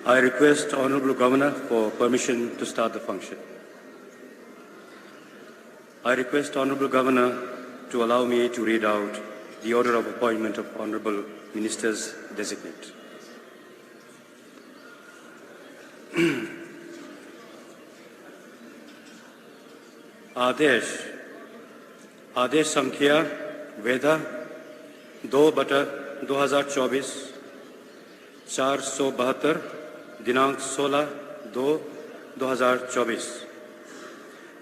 I request Honorable Governor for permission to start the function. I request Honorable Governor to allow me to read out the order of appointment of Honorable Ministers designate. आदेश संख्या वेदा 2/2024 472 दिनांक 16/2/2024।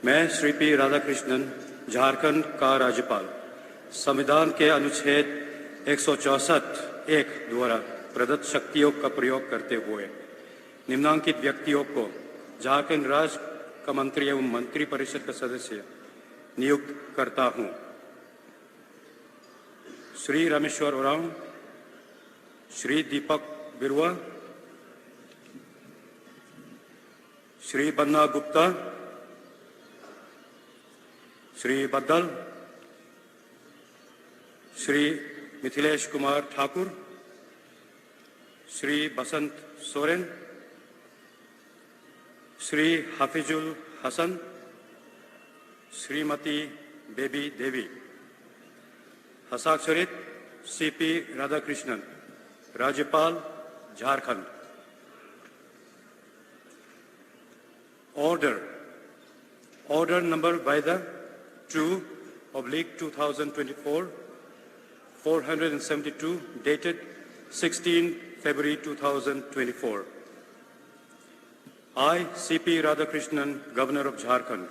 मैं Shri P Radhakrishnan Jharkhand का राज्यपाल संविधान के अनुच्छेद 164(1) द्वारा प्रदत्त शक्तियों का प्रयोग करते हुए निम्नांकित व्यक्तियों को झारखंड राज्य का मंत्री एवं मंत्री परिषद का सदस्य नियुक्त करता हूं। श्री रामेश्वर उरांव, श्री दीपक बिरुआ, श्री बन्ना गुप्ता, श्री बद्दल, श्री मिथिलेश कुमार ठाकुर, श्री बसंत सोरेन, श्री हाफिजुल हसन, श्रीमती बेबी देवी। हस्ताक्षरित सीपी राधाकृष्णन, राज्यपाल Jharkhand. Order number Vaida 2/2024 472 dated 16 February 2024. I, C.P. Radhakrishnan, Governor of Jharkhand,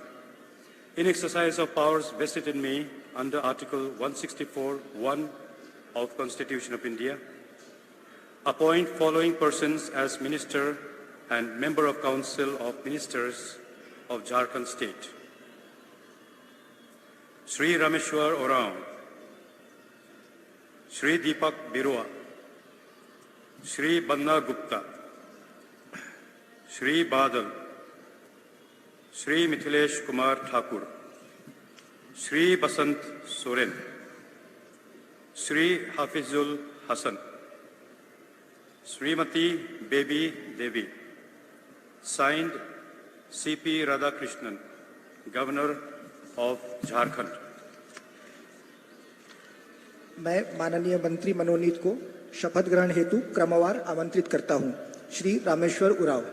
in exercise of powers vested in me under Article 164(1) of Constitution of India, appoint following persons as Minister and Member of Council of Ministers of Jharkhand State. Shri Rameshwar Oraon, Shri Deepak Birua, Shri Banna Gupta, Shri Badal, Shri Mithilesh Kumar Thakur, Shri Basant Soren, Shri Hafizul Hasan, Srimati Baby Devi. Signed, C.P. Radhakrishnan, Governor of Jharkhand. मैं माननीय मंत्री मनोनीत को शपथ ग्रहण हेतु क्रमवार आमंत्रित करता हूं। श्री रामेश्वर उरांव।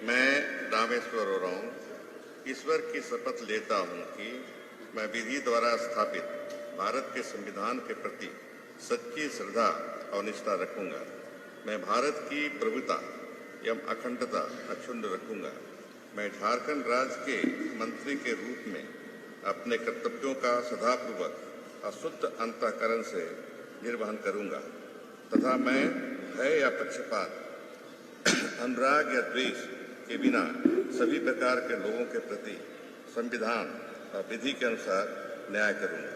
मैं रामेश्वर उरांव ईश्वर की शपथ लेता हूं कि मैं विधि द्वारा स्थापित भारत के संविधान के प्रति सच्ची श्रद्धा और निष्ठा रखूंगा। मैं भारत की प्रभुता एवं अखंडता अक्षुण्ण रखूंगा। मैं झारखंड राज्य के मंत्री के रूप में अपने कर्तव्यों का सदापूर्वक और शुद्ध अंतःकरण से निर्वहन करूंगा तथा मैं भय या पक्षपात, अनुराग या द्वेष के बिना सभी प्रकार के लोगों के प्रति संविधान और विधि के अनुसार न्याय करूंगा।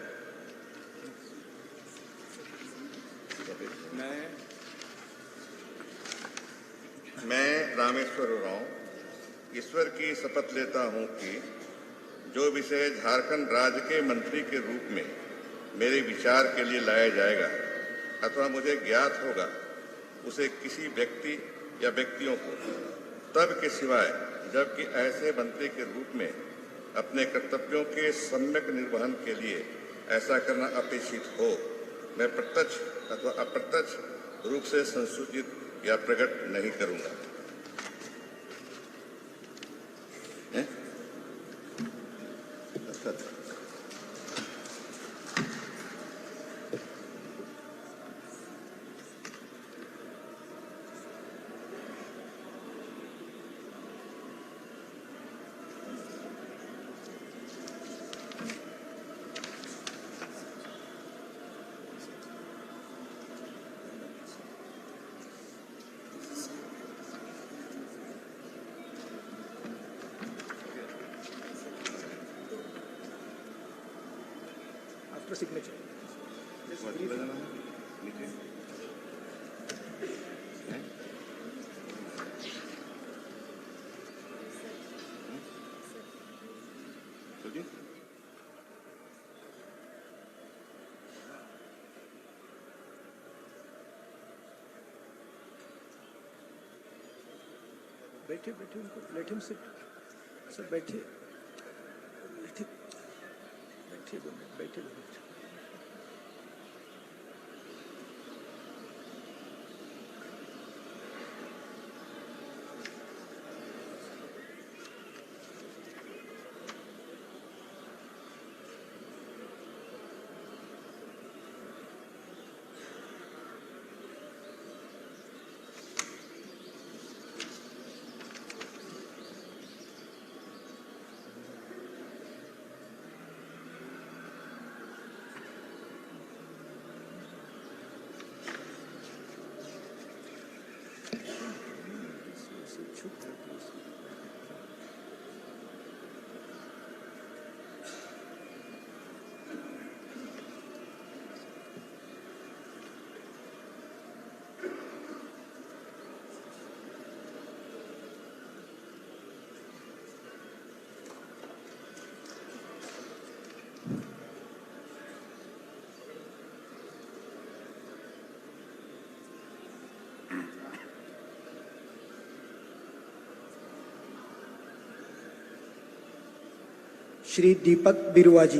मैं रामेश्वर उरांव ईश्वर की शपथ लेता हूं कि जो विषय झारखंड राज्य के मंत्री के रूप में मेरे विचार के लिए लाया जाएगा अथवा मुझे ज्ञात होगा उसे किसी व्यक्ति या व्यक्तियों को तब के सिवाय जबकि ऐसे मंत्री के रूप में अपने कर्तव्यों के सम्यक निर्वहन के लिए ऐसा करना अपेक्षित हो, मैं प्रत्यक्ष अथवा अप्रत्यक्ष रूप से संसूचित या प्रकट नहीं करूंगा। After signature. बैठिए बैठिए उनको लेट हिम सिट. सर बैठिए बैठिए बैठिए बैठिए. श्री दीपक बिरुआ जी.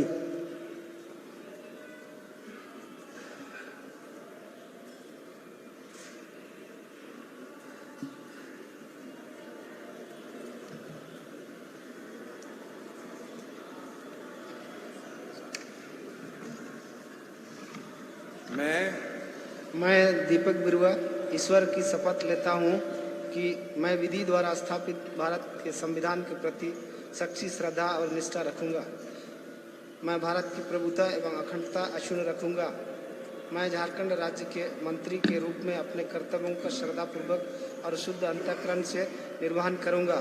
मैं दीपक बिरुआ ईश्वर की शपथ लेता हूँ कि मैं विधि द्वारा स्थापित भारत के संविधान के प्रति सच्ची श्रद्धा और निष्ठा रखूंगा. मैं भारत की प्रभुता एवं अखंडता अक्षुण्ण रखूंगा. मैं झारखंड राज्य के मंत्री के रूप में अपने कर्तव्यों का श्रद्धापूर्वक और शुद्ध अंतःकरण से निर्वहन करूंगा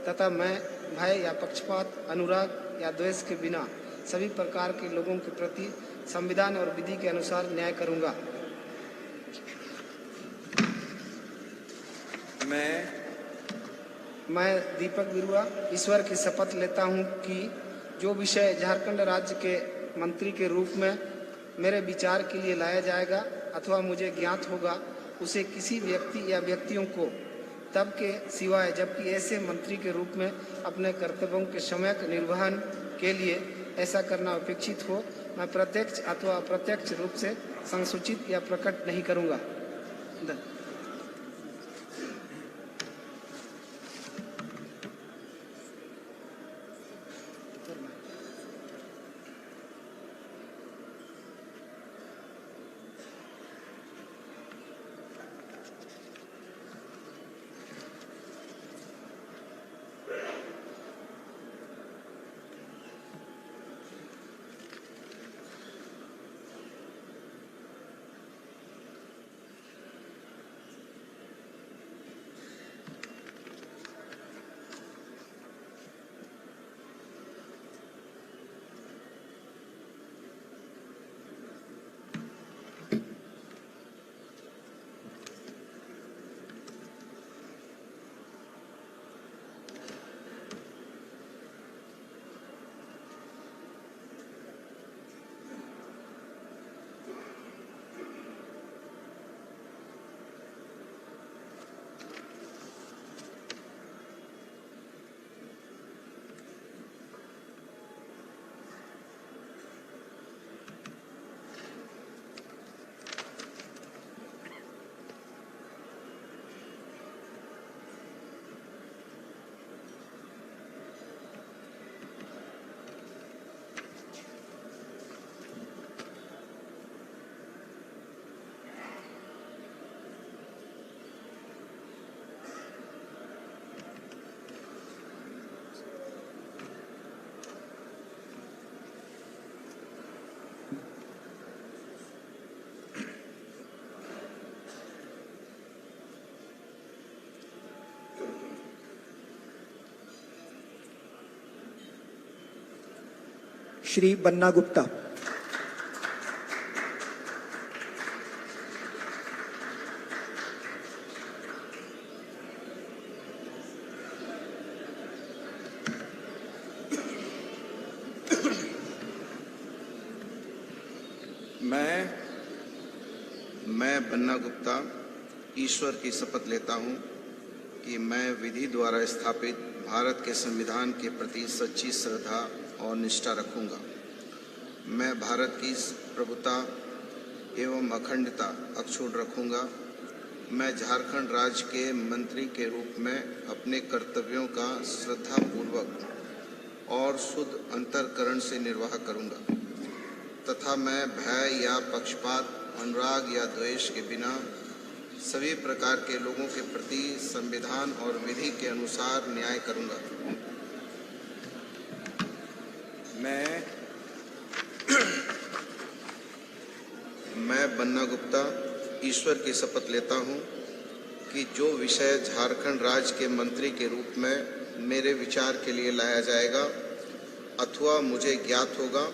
तथा मैं भय या पक्षपात, अनुराग या द्वेष के बिना सभी प्रकार के लोगों के प्रति संविधान और विधि के अनुसार न्याय करूंगा. मैं दीपक बिरुआ ईश्वर की शपथ लेता हूं कि जो विषय झारखंड राज्य के मंत्री के रूप में मेरे विचार के लिए लाया जाएगा अथवा मुझे ज्ञात होगा उसे किसी व्यक्ति या व्यक्तियों को तब के सिवाय जबकि ऐसे मंत्री के रूप में अपने कर्तव्यों के सम्यक निर्वहन के लिए ऐसा करना अपेक्षित हो मैं प्रत्यक्ष अथवा अप्रत्यक्ष रूप से संसूचित या प्रकट नहीं करूंगा. श्री बन्ना गुप्ता. मैं बन्ना गुप्ता ईश्वर की शपथ लेता हूँ कि मैं विधि द्वारा स्थापित भारत के संविधान के प्रति सच्ची श्रद्धा और निष्ठा रखूँगा। मैं भारत की प्रभुता एवं अखंडता अक्षुण्ण रखूँगा। मैं झारखंड राज्य के मंत्री के रूप में अपने कर्तव्यों का श्रद्धापूर्वक और शुद्ध अंतःकरण से निर्वाह करूँगा तथा मैं भय या पक्षपात, अनुराग या द्वेष के बिना सभी प्रकार के लोगों के प्रति संविधान और विधि के अनुसार न्याय करूँगा। मैं बन्ना गुप्ता ईश्वर की शपथ लेता हूँ कि जो विषय झारखंड राज्य के मंत्री के रूप में मेरे विचार के लिए लाया जाएगा अथवा मुझे ज्ञात होगा,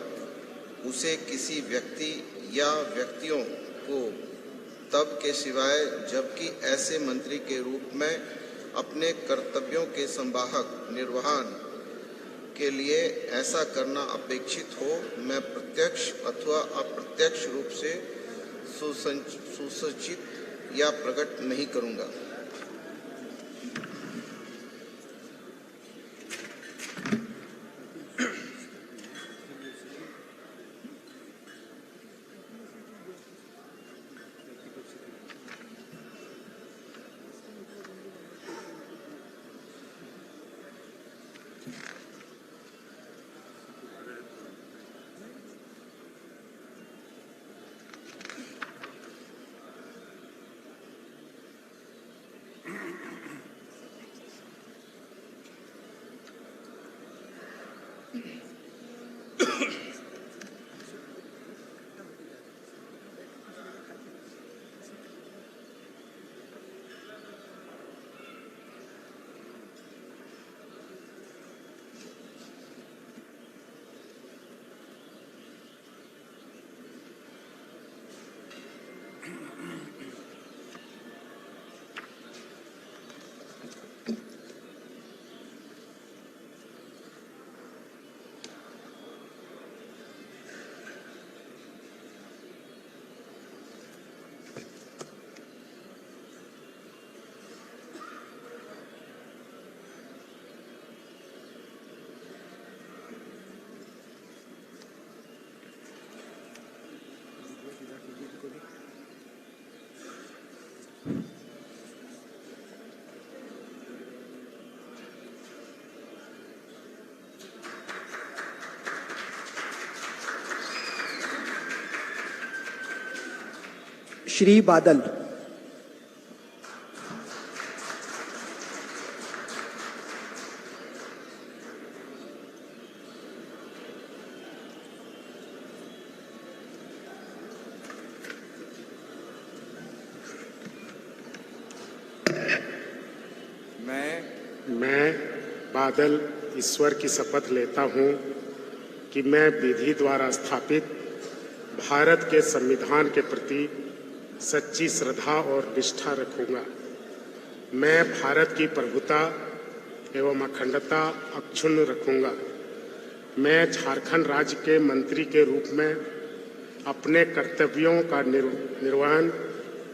उसे किसी व्यक्ति या व्यक्तियों को तब के सिवाय जबकि ऐसे मंत्री के रूप में अपने कर्तव्यों के संवाहक निर्वहन के लिए ऐसा करना अपेक्षित हो, मैं प्रत्यक्ष अथवा अप्रत्यक्ष रूप से सुसूचित या प्रकट नहीं करूँगा। श्री बादल। मैं बादल ईश्वर की शपथ लेता हूँ कि मैं विधि द्वारा स्थापित भारत के संविधान के प्रति सच्ची श्रद्धा और निष्ठा रखूँगा। मैं भारत की प्रभुता एवं अखंडता अक्षुण्ण रखूँगा। मैं झारखंड राज्य के मंत्री के रूप में अपने कर्तव्यों का निर्वहन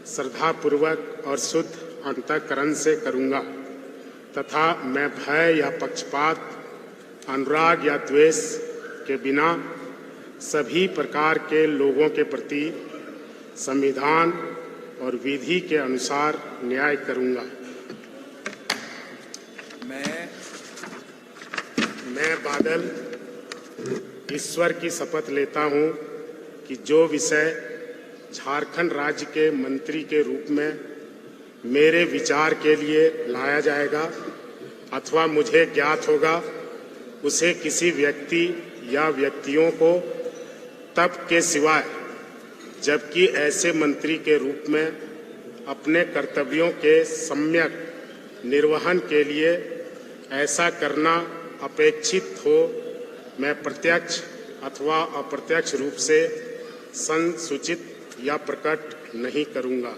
श्रद्धापूर्वक और शुद्ध अंतःकरण से करूँगा तथा मैं भय या पक्षपात, अनुराग या द्वेष के बिना सभी प्रकार के लोगों के प्रति संविधान और विधि के अनुसार न्याय करूँगा। मैं बादल ईश्वर की शपथ लेता हूँ कि जो विषय झारखंड राज्य के मंत्री के रूप में मेरे विचार के लिए लाया जाएगा अथवा मुझे ज्ञात होगा, उसे किसी व्यक्ति या व्यक्तियों को तब के सिवाय जबकि ऐसे मंत्री के रूप में अपने कर्तव्यों के सम्यक निर्वहन के लिए ऐसा करना अपेक्षित हो, मैं प्रत्यक्ष अथवा अप्रत्यक्ष रूप से संसूचित या प्रकट नहीं करूँगा।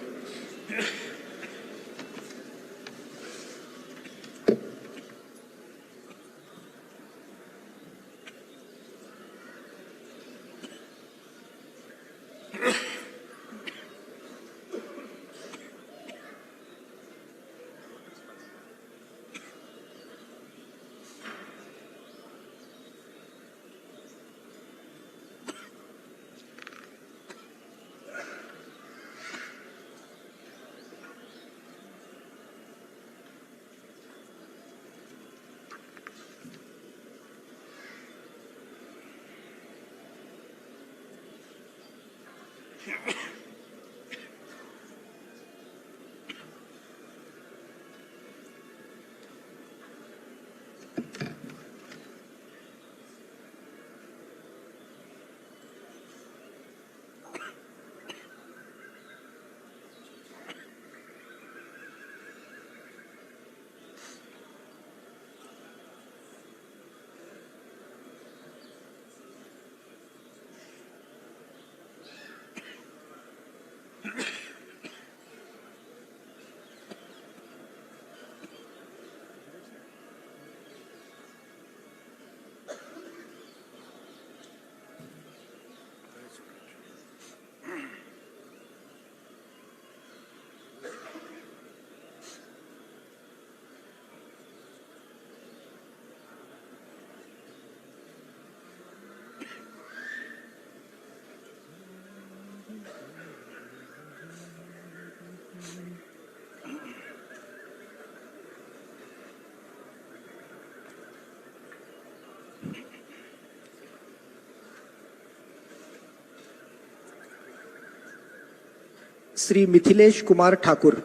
श्री मिथिलेश कुमार ठाकुर।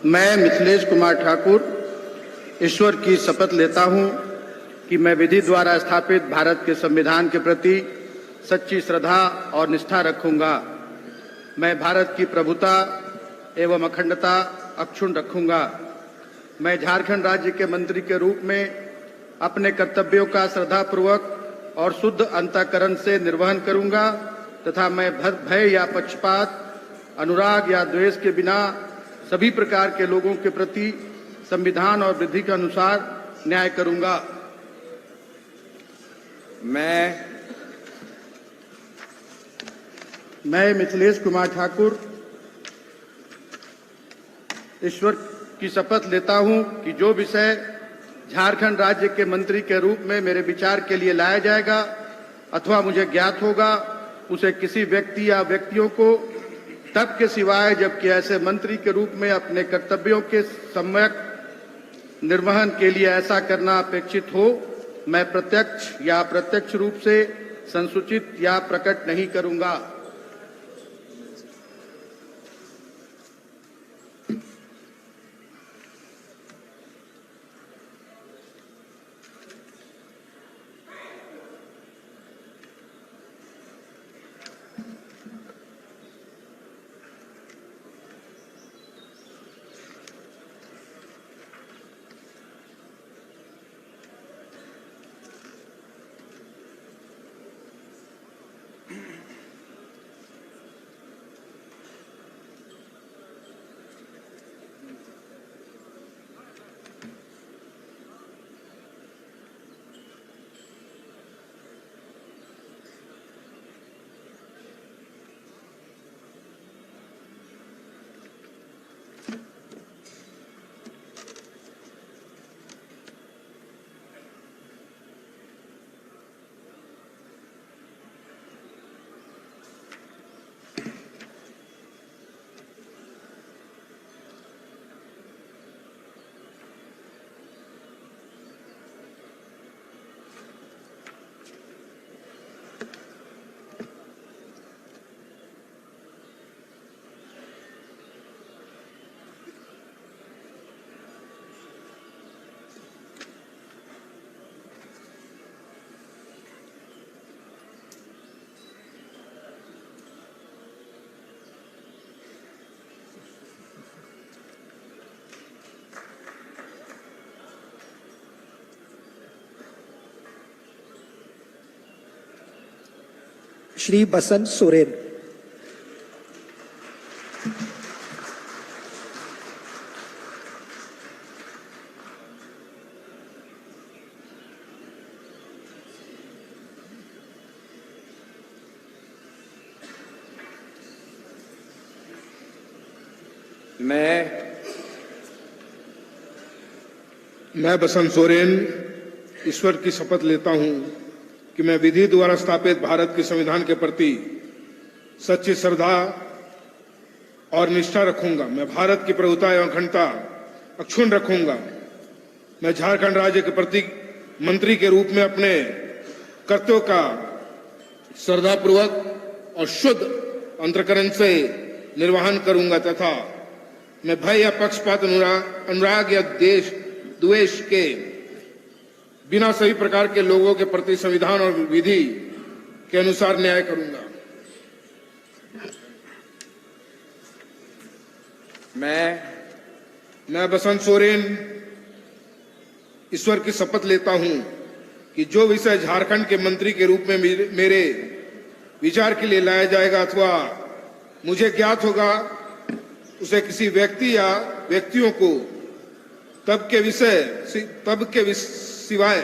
मैं मिथिलेश कुमार ठाकुर ईश्वर की शपथ लेता हूं कि मैं विधि द्वारा स्थापित भारत के संविधान के प्रति सच्ची श्रद्धा और निष्ठा रखूंगा। मैं भारत की प्रभुता एवं अखंडता अक्षुण्ण रखूंगा। मैं झारखंड राज्य के मंत्री के रूप में अपने कर्तव्यों का श्रद्धापूर्वक और शुद्ध अंतःकरण से निर्वहन करूंगा तथा मैं भय या पक्षपात, अनुराग या द्वेष के बिना सभी प्रकार के लोगों के प्रति संविधान और विधि के अनुसार न्याय करूंगा। मैं मिथिलेश कुमार ठाकुर ईश्वर की शपथ लेता हूं कि जो विषय झारखंड राज्य के मंत्री के रूप में मेरे विचार के लिए लाया जाएगा अथवा मुझे ज्ञात होगा, उसे किसी व्यक्ति या व्यक्तियों को तब के सिवाय जबकि ऐसे मंत्री के रूप में अपने कर्तव्यों के सम्यक निर्वहन के लिए ऐसा करना अपेक्षित हो, मैं प्रत्यक्ष या अप्रत्यक्ष रूप से संसूचित या प्रकट नहीं करूंगा। श्री बसंत सोरेन। मैं बसंत सोरेन ईश्वर की शपथ लेता हूं कि मैं विधि द्वारा स्थापित भारत के संविधान के प्रति सच्ची श्रद्धा और निष्ठा रखूंगा। मैं भारत की प्रभुता एवं अखंडता अक्षुण्ण रखूंगा। मैं झारखंड राज्य के प्रति मंत्री के रूप में अपने कर्तव्यों का श्रद्धापूर्वक और शुद्ध अंतःकरण से निर्वहन करूंगा तथा मैं भय या पक्षपात अनुराग या देश द्वेष के बिना सभी प्रकार के लोगों के प्रति संविधान और विधि के अनुसार न्याय करूंगा। मैं बसंत सोरेन ईश्वर की शपथ लेता हूं कि जो विषय झारखंड के मंत्री के रूप में मेरे विचार के लिए लाया जाएगा अथवा मुझे ज्ञात होगा, उसे किसी व्यक्ति या व्यक्तियों को तब के सिवाय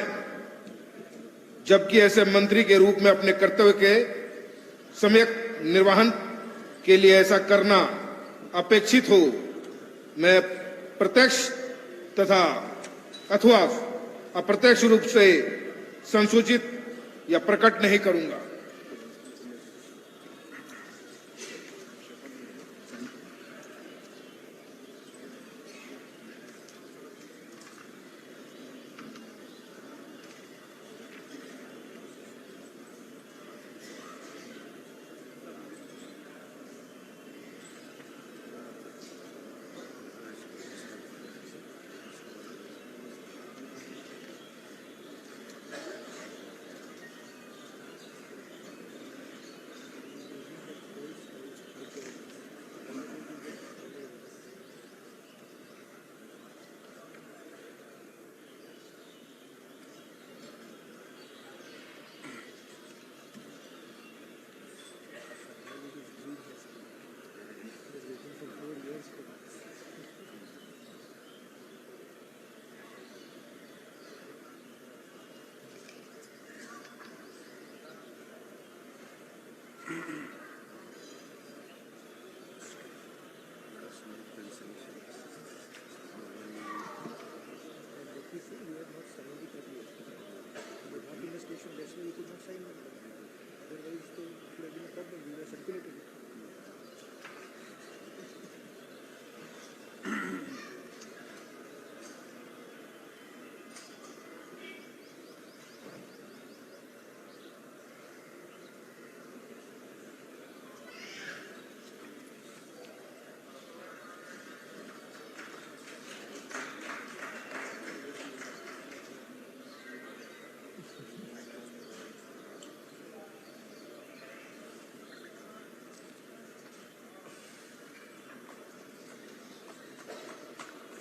जबकि ऐसे मंत्री के रूप में अपने कर्तव्य के सम्यक निर्वहन के लिए ऐसा करना अपेक्षित हो, मैं प्रत्यक्ष तथा अथवा अप्रत्यक्ष रूप से संसूचित या प्रकट नहीं करूंगा।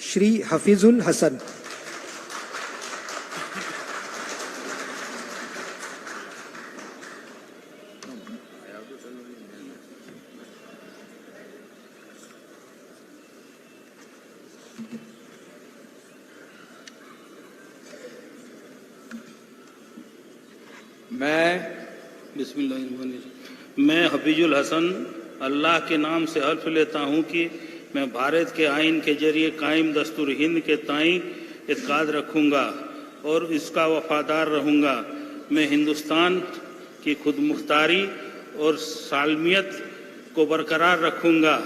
श्री हफीजुल हसन। मैं हफीजुल हसन अल्लाह के नाम से हल्फ लेता हूँ कि मैं भारत के आइन के जरिए कायम दस्तूर हिंद के ताईं इत्काद रखूँगा और इसका वफादार रहूँगा। मैं हिंदुस्तान की खुदमुख्तारी और सालमियत को बरकरार रखूँगा।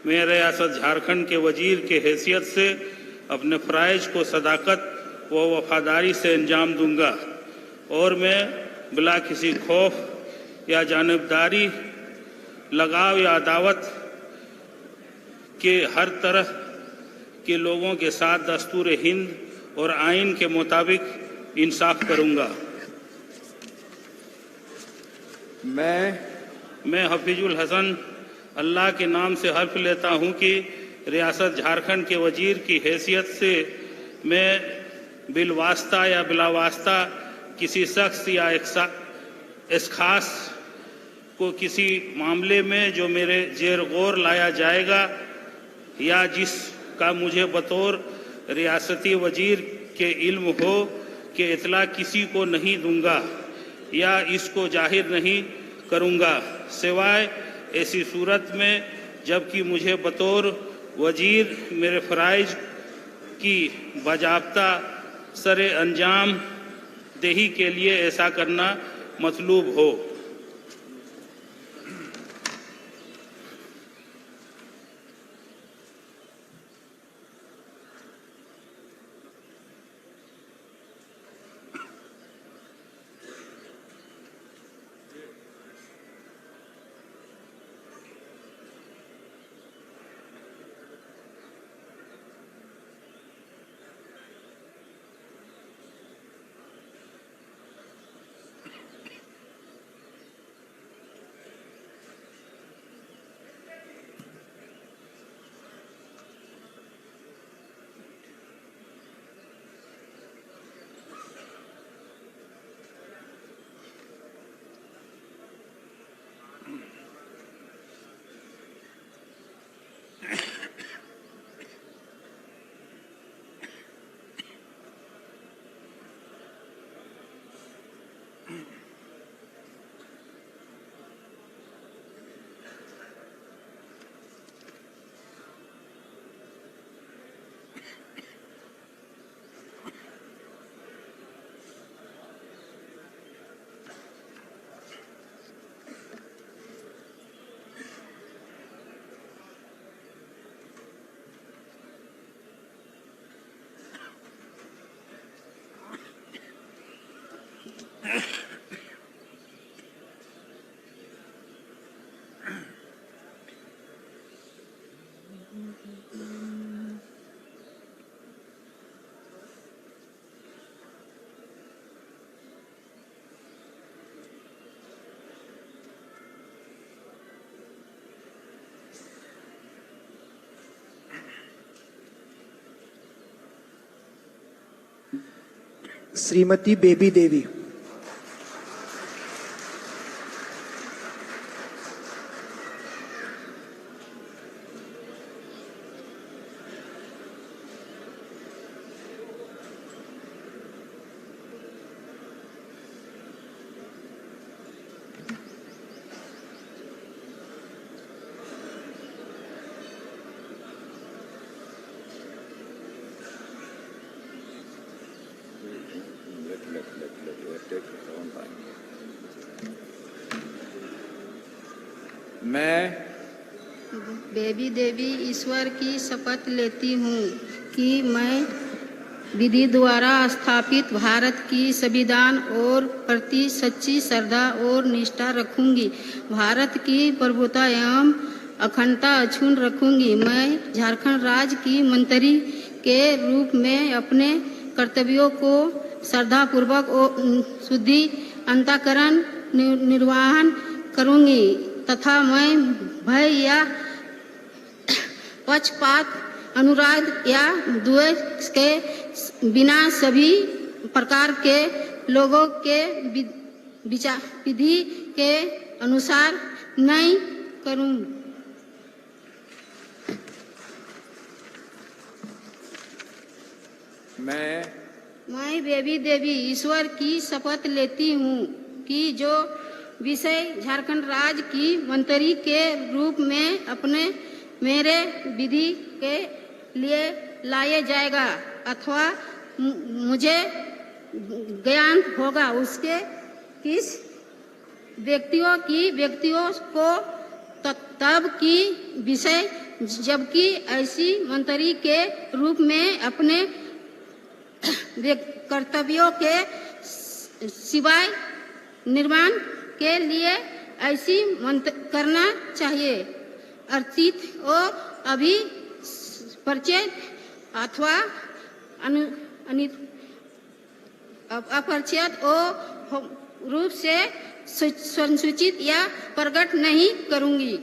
मैं रियासत झारखंड के वजीर के हैसियत से अपने फ़राइज़ को सदाकत व वफादारी से अंजाम दूँगा और मैं बिला किसी खौफ या जानिबदारी, लगाव या अदावत के हर तरह के लोगों के साथ दस्तूर हिंद और आइन के मुताबिक इंसाफ करूँगा। मैं हफीजुल हसन अल्लाह के नाम से हल्फ लेता हूँ कि रियासत झारखंड के वजीर की हैसियत से मैं बिलवास्ता या बिलावास्ता किसी शख्स या इस खास को किसी मामले में जो मेरे जेर गौर लाया जाएगा या जिसका मुझे बतौर रियासती वजीर के इल्म हो कि इतला किसी को नहीं दूंगा या इसको जाहिर नहीं करूंगा, सिवाय ऐसी सूरत में जबकि मुझे बतौर वजीर मेरे फ़राइज़ की बाज़ाब्ता सरे अंजाम देही के लिए ऐसा करना मतलूब हो। श्रीमती बेबी देवी। मैं बेबी देवी ईश्वर की शपथ लेती हूँ कि मैं विधि द्वारा स्थापित भारत की संविधान और प्रति सच्ची श्रद्धा और निष्ठा रखूंगी। भारत की प्रभुता एवं अखंडता अक्षुण्ण रखूंगी। मैं झारखंड राज्य की मंत्री के रूप में अपने कर्तव्यों को श्रद्धापूर्वक और शुद्धि अंतःकरण निर्वहन करूंगी तथा मैं भय या पक्षपात, अनुराग या द्वेष के बिना सभी प्रकार के लोगों के विधि के अनुसार नहीं करूंगी। मैं बेबी देवी ईश्वर की शपथ लेती हूँ कि जो विषय झारखंड राज्य की मंत्री के रूप में अपने मेरे विधि के लिए लाया जाएगा अथवा मुझे ज्ञान होगा उसके किस व्यक्तियों को तब की विषय जबकि ऐसी मंत्री के रूप में अपने कर्तव्यों के सिवाय निर्माण के लिए ऐसी करना चाहिए। अर्चित और अभी परिचय अथवा अपरिचित रूप से संसूचित या प्रकट नहीं करूंगी।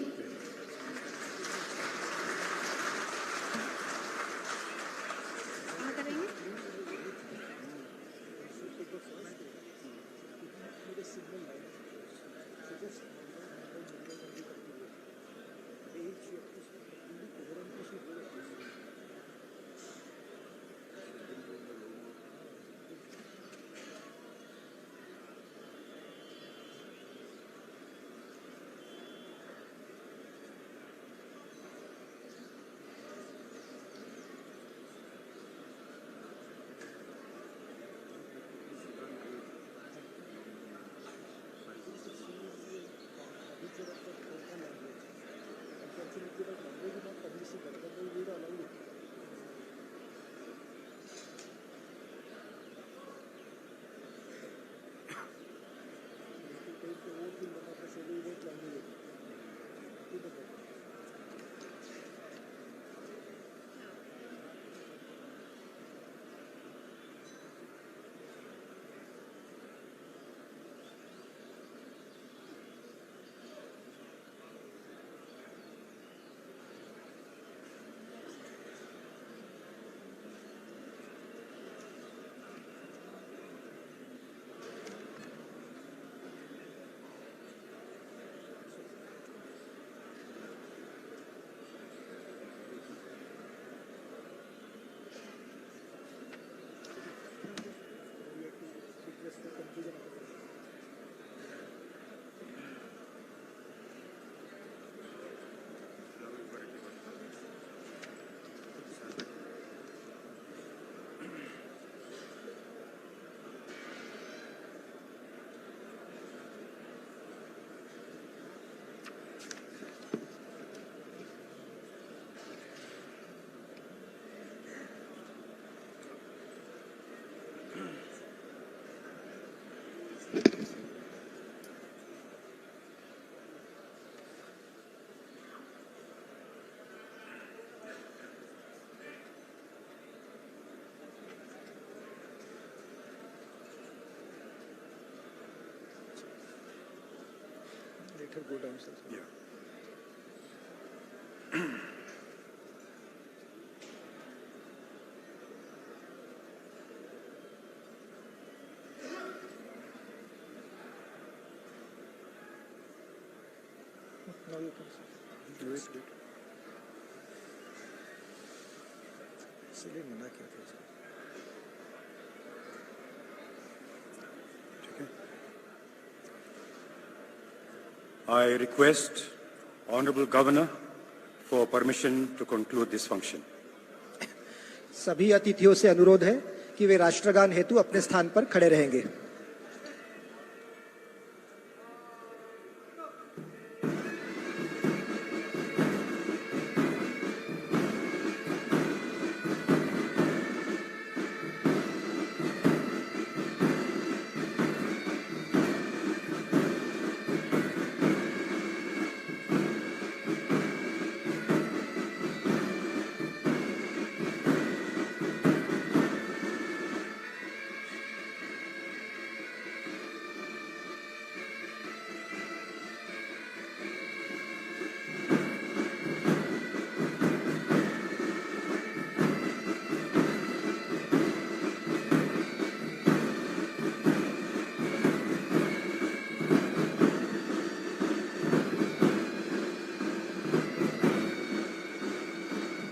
Better go down, sir. Yeah. Now you can see. Wait. इसलिए मना किया था sir. I request Honorable Governor for permission to conclude this function. सभी अतिथियों से अनुरोध है कि वे राष्ट्रगान हेतु अपने स्थान पर खड़े रहेंगे.